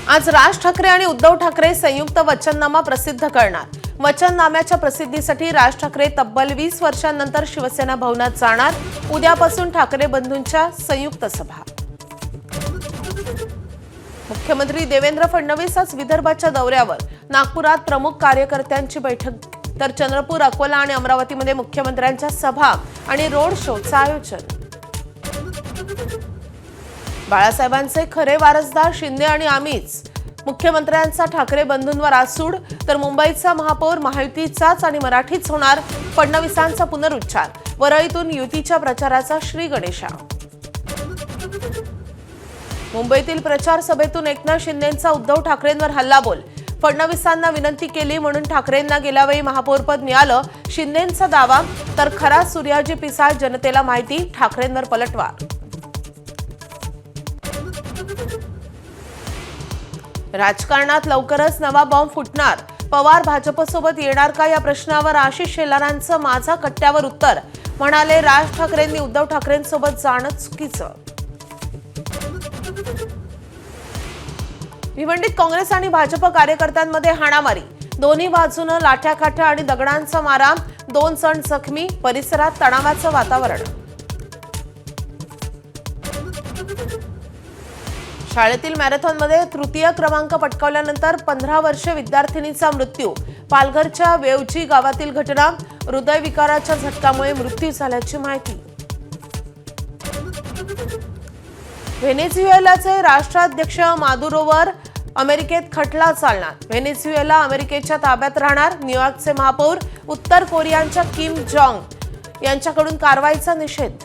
आज राज ठाकरे आणि उद्धव ठाकरे संयुक्त वचननामा प्रसिद्ध करणार। वचननाम्याच्या प्रसिद्धीसाठी राज ठाकरे तब्बल 20 वर्षांनंतर शिवसेना भवनात जाणार। उद्यापासून ठाकरे बंधूंच्या संयुक्त सभा। मुख्यमंत्री देवेंद्र फडणवीस आज विदर्भाच्या दौऱ्यावर। नागपुरात प्रमुख कार्यकर्त्यांची बैठक, तर चंद्रपूर, अकोला आणि अमरावतीमध्ये मुख्यमंत्र्यांच्या सभा आणि रोड शोचं आयोजन। बाळासाहेबांचे खरे वारसदार शिंदे आणि आम्हीच, मुख्यमंत्र्यांचा ठाकरे बंधूंवर आसूड, तर मुंबईचा महापौर महायुतीचाच आणि मराठीच होणार, फडणवीसांचा पुनरुच्चार। वरळीतून युतीच्या प्रचाराचा श्री गणेशा। मुंबईतील प्रचार सभेतून एकनाथ शिंदेंचा उद्धव ठाकरेंवर हल्लाबोल। फडणवीसांना विनंती केली म्हणून ठाकरेंना गेल्या वेळी महापौरपद मिळालं, शिंदेंचा दावा, तर खरा सूर्याजी पिसाळ जनतेला माहिती, ठाकरेंवर पलटवार। राजकारणात लवकरच नवा बॉम्ब फुटणार। पवार भाजपसोबत येणार का या प्रश्नावर आशिष शेलारांचं माझा कट्ट्यावर उत्तर, म्हणाले राज ठाकरेंनी उद्धव ठाकरेंसोबत जाणं चुकीचं। भिवंडीत काँग्रेस आणि भाजप कार्यकर्त्यांमध्ये हाणामारी। दोन्ही बाजूने लाठ्याकाठ्या आणि दगडांचा मारा। 2 जण जखमी। परिसरात तणावाचं वातावरण। शाळेतील मॅरेथॉनमध्ये तृतीय क्रमांक पटकावल्यानंतर 15 वर्षीय विद्यार्थिनीचा मृत्यू। पालघरच्या वेवजी गावातील घटना। हृदयविकाराच्या झटक्यामुळे मृत्यू झाल्याची माहिती। व्हेनेझुएलाचे राष्ट्राध्यक्ष मादुरोवर अमेरिकेत खटला चालणार। व्हेनेझुएला अमेरिकेच्या ताब्यात राहणार। न्यूयॉर्कचे महापौर उत्तर कोरियाच्या किम जॉंग यांच्याकडून कारवाईचा निषेध।